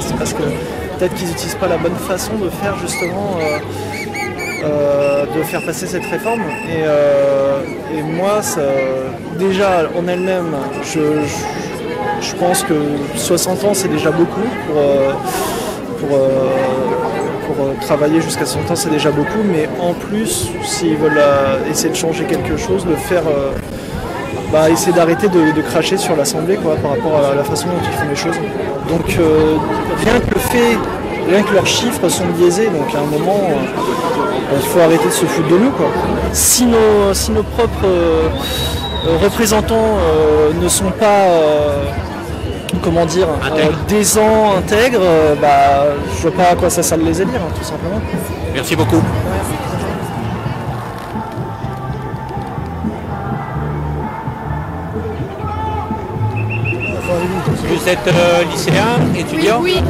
c'est parce que peut-être qu'ils n'utilisent pas la bonne façon de faire justement, de faire passer cette réforme. Et moi, ça, déjà en elle-même, je pense que 60 ans c'est déjà beaucoup pour travailler jusqu'à 60 ans, c'est déjà beaucoup, mais en plus, s'ils veulent essayer de changer quelque chose, de faire, essayer d'arrêter de cracher sur l'Assemblée par rapport à la façon dont ils font les choses. Donc rien que leurs chiffres sont biaisés, donc à un moment, il faut arrêter de se foutre de nous, quoi. Si nos propres représentants ne sont pas décents, intègres, je vois pas à quoi ça sert de les élire, tout simplement. Merci beaucoup. Vous êtes lycéen, étudiant? Oui.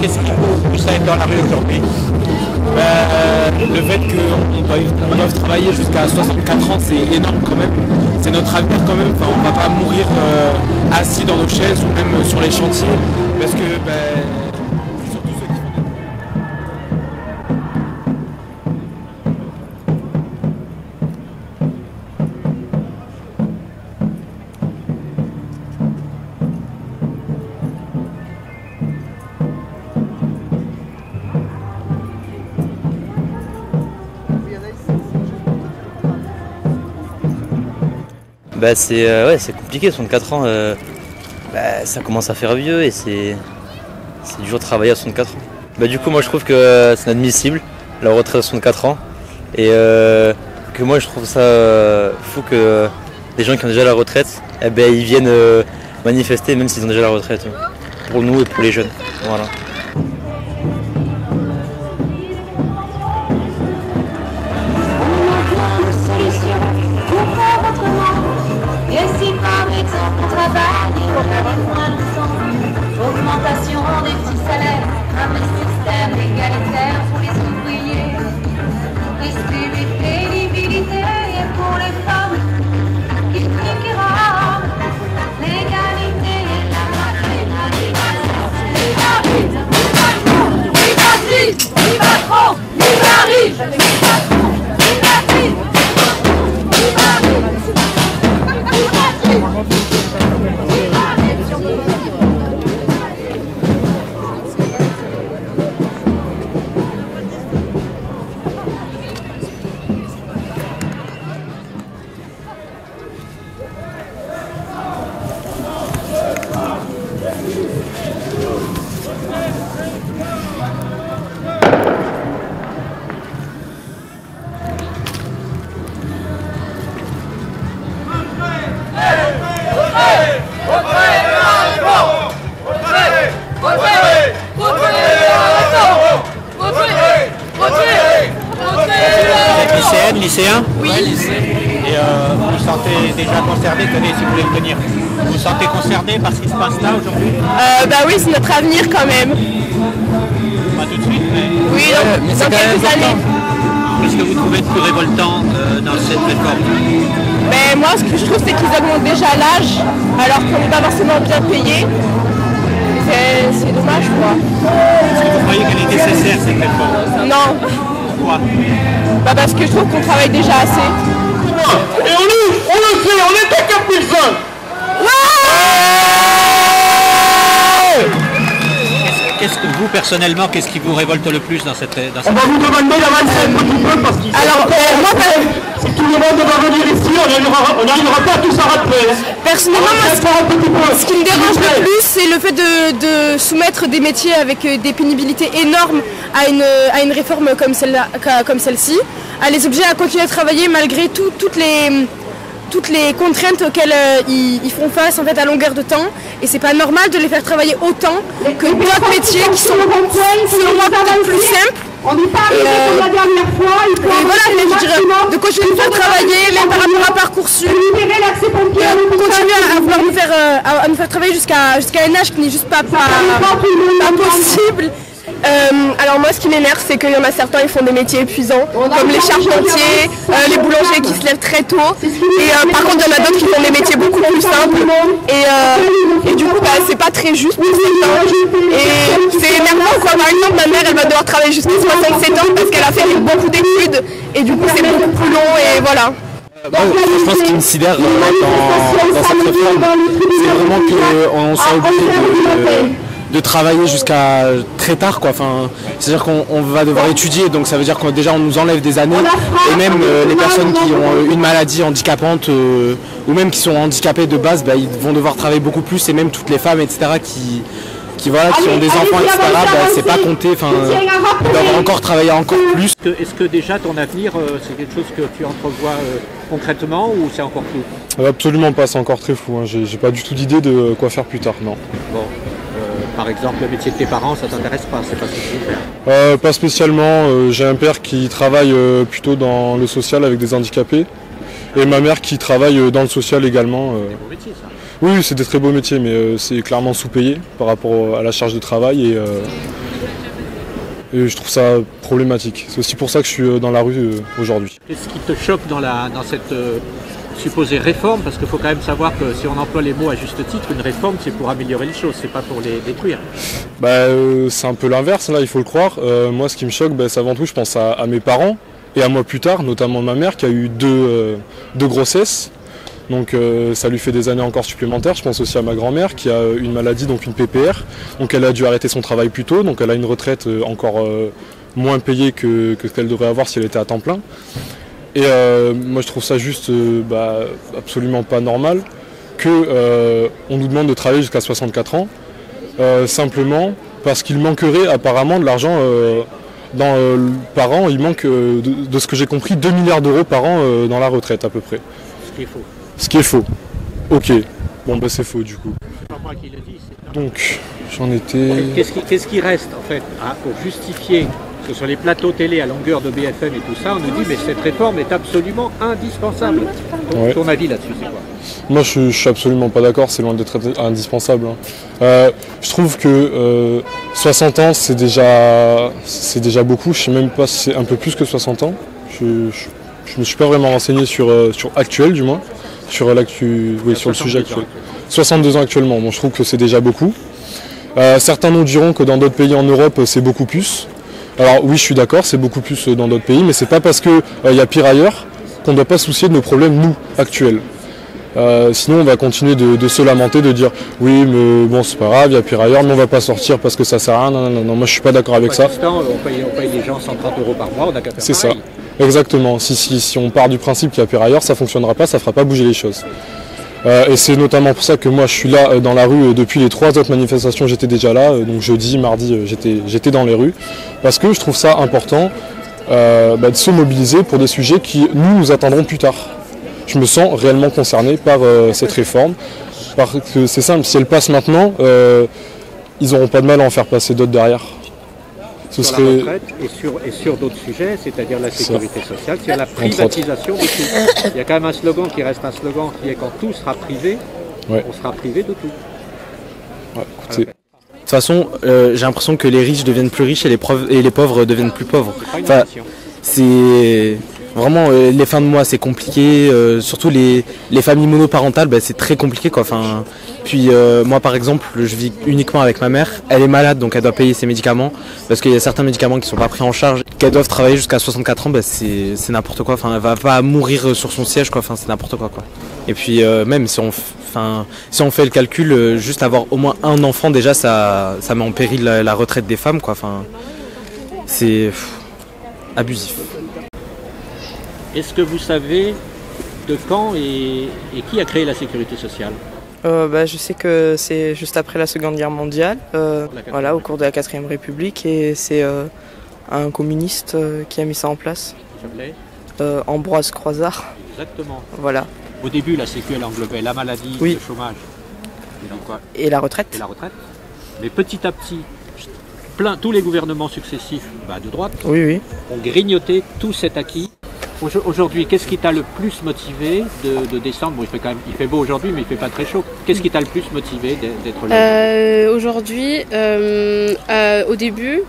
Qu'est-ce qui vous pousse à être dans la rue aujourd'hui? Le fait qu'on doive travailler jusqu'à 64 ans, c'est énorme quand même. C'est notre avenir quand même. Enfin, on ne va pas mourir assis dans nos chaises ou même sur les chantiers. Parce que c'est surtout ceux qui font des... C'est compliqué, 64 ans, ça commence à faire vieux et c'est dur de travailler à 64 ans. Du coup moi je trouve que c'est inadmissible la retraite à 64 ans et que moi je trouve ça fou que des gens qui ont déjà la retraite, ils viennent manifester même s'ils ont déjà la retraite, pour nous et pour les jeunes. Voilà. Et si par exemple on travaille et on a moins de temps, augmentation des petits salaires, un système égalitaire pour les ouvriers, esprit de pénibilité et pour les femmes, qui piquera l'égalité et la matérialité. Vive Macron, vive Paris, lycéen? Oui. Ouais, lycée. Et vous vous sentez déjà concerné? Tenez, si vous voulez le tenir. Vous vous sentez concerné par ce qui se passe là aujourd'hui? Oui, c'est notre avenir quand même. Pas tout de suite, mais... Oui, mais dans quelques années. Qu'est-ce que vous trouvez de plus révoltant dans cette réforme? Moi, ce que je trouve, c'est qu'ils augmentent déjà l'âge, alors qu'on n'est pas forcément bien payé. C'est dommage, quoi. Est-ce que vous croyez qu'elle est nécessaire, cette réforme? Non. Pourquoi? Parce que je trouve qu'on travaille déjà assez. Et on le fait, on est à 4005. Qu'est-ce que vous, personnellement, qu'est-ce qui vous révolte le plus dans cette... On va vous demander la 25 petit peu parce qu'il... Alors, si tout le monde va venir ici, on n'arrivera pas tous à rattraper. Personnellement, ce qui me dérange le plus, c'est le fait de soumettre des métiers avec des pénibilités énormes à une réforme comme celle-ci, à les obliger à continuer à travailler malgré toutes les contraintes auxquelles ils font face en fait à longueur de temps, et c'est pas normal de les faire travailler autant que d'autres métiers qui sont selon moi peut-être plus simples. On n'est pas arrivé comme la dernière fois, il faut de continuer de faire travailler, même par rapport à Parcoursup, continuer à vouloir nous faire travailler jusqu'à un âge qui n'est juste pas possible. Alors moi ce qui m'énerve c'est qu'il y en a certains ils font des métiers épuisants comme les charpentiers, les boulangers qui se lèvent très tôt et par contre il y en a d'autres qui font des métiers beaucoup plus simples et du coup c'est pas très juste pour certains et c'est énervant quoi. Par exemple ma mère elle va devoir travailler jusqu'à 67 ans parce qu'elle a fait beaucoup d'études et du coup c'est beaucoup plus long et voilà. Je pense qu'il me sidère dans cette réforme, c'est vraiment qu'on soit obligé de travailler jusqu'à très tard quoi. Enfin, c'est-à-dire qu'on va devoir étudier, donc ça veut dire qu'on déjà on nous enlève des années et même les personnes qui ont une maladie handicapante ou même qui sont handicapées de base, ils vont devoir travailler beaucoup plus et même toutes les femmes etc. qui ont des enfants etc. C'est pas compté, ils doivent encore travailler encore plus. Est-ce que déjà ton avenir c'est quelque chose que tu entrevois concrètement ou c'est encore flou? Absolument pas, c'est encore très flou, hein. J'ai pas du tout d'idée de quoi faire plus tard, non. Bon. Par exemple, le métier de tes parents, ça t'intéresse pas, c'est pas ce que tu veux faire? Pas spécialement, j'ai un père qui travaille plutôt dans le social avec des handicapés et ma mère qui travaille dans le social également. C'est un beau métier ça. Oui, c'est des très beaux métiers, mais c'est clairement sous-payé par rapport à la charge de travail et je trouve ça problématique. C'est aussi pour ça que je suis dans la rue aujourd'hui. Qu'est-ce qui te choque dans cette supposée réforme? Parce qu'il faut quand même savoir que si on emploie les mots à juste titre, une réforme c'est pour améliorer les choses, c'est pas pour les détruire. C'est un peu l'inverse, là il faut le croire. Moi ce qui me choque, c'est avant tout je pense à mes parents et à moi plus tard, notamment ma mère qui a eu deux grossesses. Donc ça lui fait des années encore supplémentaires. Je pense aussi à ma grand-mère qui a une maladie, donc une PPR. Donc elle a dû arrêter son travail plus tôt, donc elle a une retraite encore moins payée que ce qu'elle devrait avoir si elle était à temps plein. Et moi je trouve ça juste absolument pas normal qu'on nous demande de travailler jusqu'à 64 ans, simplement parce qu'il manquerait apparemment de l'argent par an. Il manque, de ce que j'ai compris, 2 milliards d'euros par an dans la retraite à peu près. Ce qui est faux. Ce qui est faux. Ok. Bon c'est faux du coup. C'est pas moi qui le dis, c'est... Donc j'en étais... Qu'est-ce qui reste en fait pour justifier que sur les plateaux télé à longueur de BFM et tout ça, on nous dit mais cette réforme est absolument indispensable. Donc, ton avis là-dessus c'est quoi? Moi je suis absolument pas d'accord, c'est loin d'être indispensable. Je trouve que 60 ans c'est déjà beaucoup, je sais même pas si c'est un peu plus que 60 ans. Je me suis pas vraiment renseigné sur actuel du moins, sur le sujet actuel. 62 ans actuellement, bon, je trouve que c'est déjà beaucoup. Certains nous diront que dans d'autres pays en Europe c'est beaucoup plus. Alors oui je suis d'accord, c'est beaucoup plus dans d'autres pays, mais c'est pas parce qu'il y a pire ailleurs qu'on ne doit pas se soucier de nos problèmes nous, actuels. Sinon on va continuer de se lamenter, de dire oui mais bon c'est pas grave, il y a pire ailleurs, mais on va pas sortir parce que ça sert à rien. Non, moi je suis pas d'accord avec ça. On paye les gens 130 € par mois, on a qu'à faire c'est pareil. Ça, exactement. Si on part du principe qu'il y a pire ailleurs, ça fonctionnera pas, ça fera pas bouger les choses. Et c'est notamment pour ça que moi je suis là dans la rue depuis les 3 autres manifestations, j'étais déjà là, donc jeudi, mardi j'étais dans les rues, parce que je trouve ça important de se mobiliser pour des sujets qui nous attendrons plus tard. Je me sens réellement concerné par cette réforme, parce que c'est simple, si elle passe maintenant, ils n'auront pas de mal à en faire passer d'autres derrière. Sur la retraite et sur d'autres sujets, c'est-à-dire la sécurité sociale, c'est la privatisation de tout. Il y a quand même un slogan qui reste un slogan qui est quand tout sera privé, on sera privé de tout. Ouais, écoutez. De toute façon, j'ai l'impression que les riches deviennent plus riches et les pauvres deviennent plus pauvres. Enfin, c'est vraiment les fins de mois, c'est compliqué. Surtout les familles monoparentales, c'est très compliqué quoi. Enfin, puis moi par exemple, je vis uniquement avec ma mère. Elle est malade, donc elle doit payer ses médicaments parce qu'il y a certains médicaments qui sont pas pris en charge. Qu'elles doivent travailler jusqu'à 64 ans, c'est n'importe quoi. Enfin, elle va pas mourir sur son siège quoi. Enfin, c'est n'importe quoi. Et puis même si on fait le calcul, juste avoir au moins un enfant déjà, ça met en péril la retraite des femmes quoi. Enfin, c'est abusif. Est-ce que vous savez de quand et qui a créé la sécurité sociale? Je sais que c'est juste après la Seconde Guerre mondiale, au cours de la 4ème République, et c'est un communiste qui a mis ça en place. Ça s'appelait Ambroise Croizard. Exactement. Voilà. Au début, la Sécu, elle englobait la maladie, le chômage. Et donc quoi? Et la retraite. Mais petit à petit, tous les gouvernements successifs de droite ont grignoté tout cet acquis Aujourd'hui, qu'est-ce qui t'a le plus motivé de descendre? Bon, il fait beau aujourd'hui, mais il fait pas très chaud. Qu'est-ce qui t'a le plus motivé d'être là? Aujourd'hui, au début,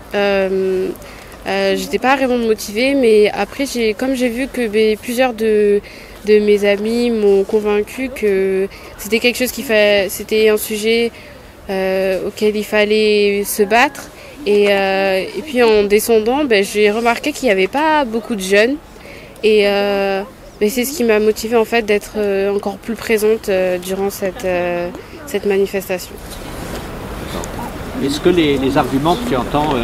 j'étais pas vraiment motivée, mais après, comme j'ai vu que plusieurs de mes amis m'ont convaincu que c'était quelque chose c'était un sujet auquel il fallait se battre. Et puis en descendant, j'ai remarqué qu'il n'y avait pas beaucoup de jeunes. Et c'est ce qui m'a motivée en fait d'être encore plus présente durant cette manifestation. Est-ce que les arguments que tu entends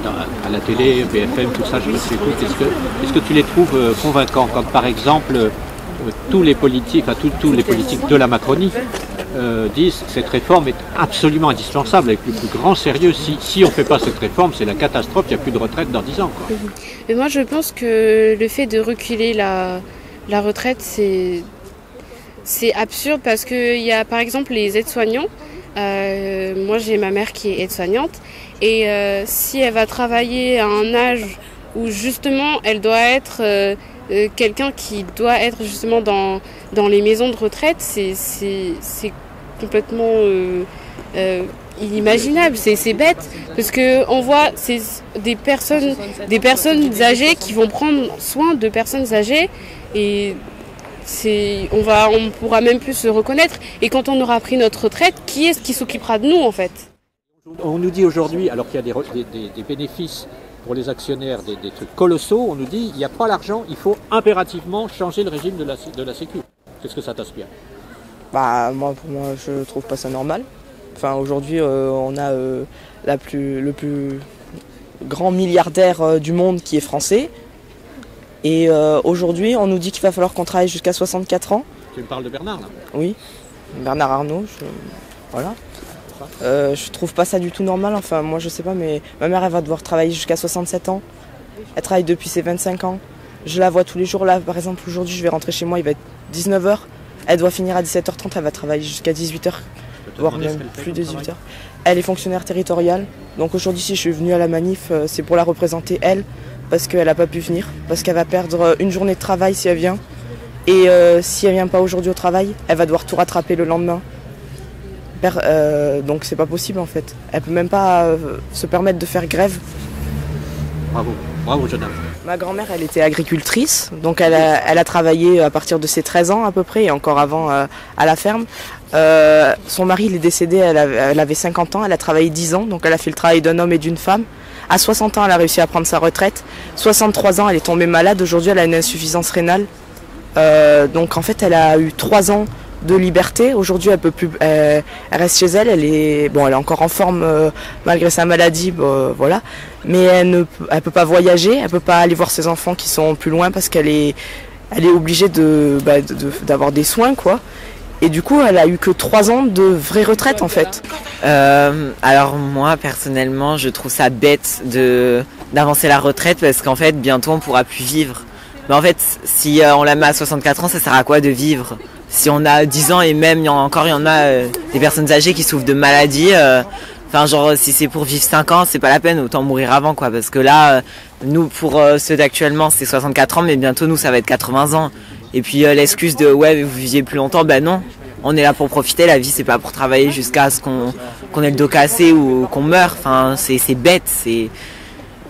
à la télé, BFM, tout ça, est-ce que tu les trouves convaincants? Quand par exemple tous les politiques de la Macronie disent que cette réforme est absolument indispensable avec le plus grand sérieux. Si on ne fait pas cette réforme, c'est la catastrophe, il n'y a plus de retraite dans 10 ans. Quoi. Mais moi je pense que le fait de reculer la retraite, c'est absurde parce qu'il y a par exemple les aides-soignants. Moi j'ai ma mère qui est aide-soignante et si elle va travailler à un âge où justement elle doit être quelqu'un qui doit être justement dans les maisons de retraite, c'est complètement inimaginable, c'est bête parce que on voit des personnes âgées qui vont prendre soin de personnes âgées et on pourra même plus se reconnaître et quand on aura pris notre retraite, qui est-ce qui s'occupera de nous en fait? On nous dit aujourd'hui, alors qu'il y a des bénéfices pour les actionnaires, des trucs colossaux, on nous dit il n'y a pas l'argent, il faut impérativement changer le régime de la Sécu. Qu'est-ce que ça t'inspire? Pour moi, je trouve pas ça normal. Enfin, aujourd'hui, on a le plus grand milliardaire du monde qui est français. Et aujourd'hui, on nous dit qu'il va falloir qu'on travaille jusqu'à 64 ans. Tu me parles de Bernard, là? Oui, Bernard Arnault, voilà. Je trouve pas ça du tout normal, enfin moi je sais pas, mais ma mère elle va devoir travailler jusqu'à 67 ans. Elle travaille depuis ses 25 ans. Je la vois tous les jours là, par exemple aujourd'hui je vais rentrer chez moi, il va être 19h. Elle doit finir à 17h30, elle va travailler jusqu'à 18h, voire même plus de 18h. Elle est fonctionnaire territoriale, donc aujourd'hui si je suis venue à la manif, c'est pour la représenter elle, parce qu'elle n'a pas pu venir, parce qu'elle va perdre une journée de travail si elle vient. Et si elle vient pas aujourd'hui au travail, elle va devoir tout rattraper le lendemain. Donc c'est pas possible en fait. Elle peut même pas se permettre de faire grève. Bravo jeune homme. Ma grand-mère elle était agricultrice, donc elle a travaillé à partir de ses 13 ans à peu près et encore avant à la ferme. Son mari il est décédé, elle avait 50 ans, elle a travaillé 10 ans, donc elle a fait le travail d'un homme et d'une femme. À 60 ans elle a réussi à prendre sa retraite. 63 ans elle est tombée malade, aujourd'hui elle a une insuffisance rénale. Donc en fait elle a eu 3 ans de liberté. Aujourd'hui, elle peut plus, elle reste chez elle. Elle est encore en forme malgré sa maladie, voilà. Mais elle peut pas voyager, elle peut pas aller voir ses enfants qui sont plus loin parce qu'elle est obligée d'avoir des soins, quoi. Et du coup, elle a eu que 3 ans de vraie retraite, en fait. Alors moi, personnellement, je trouve ça bête d'avancer la retraite parce qu'en fait, bientôt, on pourra plus vivre. Mais en fait, si on la met à 64 ans, ça sert à quoi de vivre? Si on a 10 ans et même il y en a des personnes âgées qui souffrent de maladies, si c'est pour vivre 5 ans, c'est pas la peine, autant mourir avant quoi, parce que là, nous pour ceux d'actuellement c'est 64 ans, mais bientôt nous ça va être 80 ans. Et puis l'excuse de ouais vous viviez plus longtemps, non, on est là pour profiter, la vie c'est pas pour travailler jusqu'à ce qu'on ait le dos cassé ou qu'on meure, c'est bête,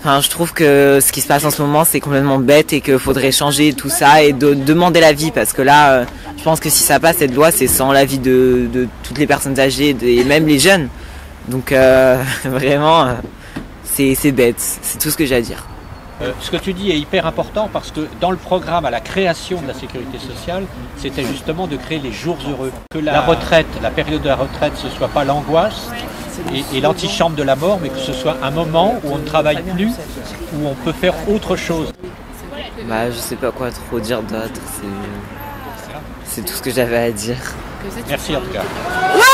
je trouve que ce qui se passe en ce moment, c'est complètement bête et qu'il faudrait changer tout ça et demander l'avis parce que là, je pense que si ça passe, cette loi, c'est sans l'avis de toutes les personnes âgées et même les jeunes. Donc vraiment, c'est bête. C'est tout ce que j'ai à dire. Ce que tu dis est hyper important parce que dans le programme à la création de la sécurité sociale, c'était justement de créer les jours heureux. Que la retraite, la période de la retraite, ce ne soit pas l'angoisse et l'antichambre de la mort, mais que ce soit un moment où on ne travaille plus, où on peut faire autre chose. Je sais pas quoi trop dire d'autre, c'est tout ce que j'avais à dire. Merci en tout cas. Ouais.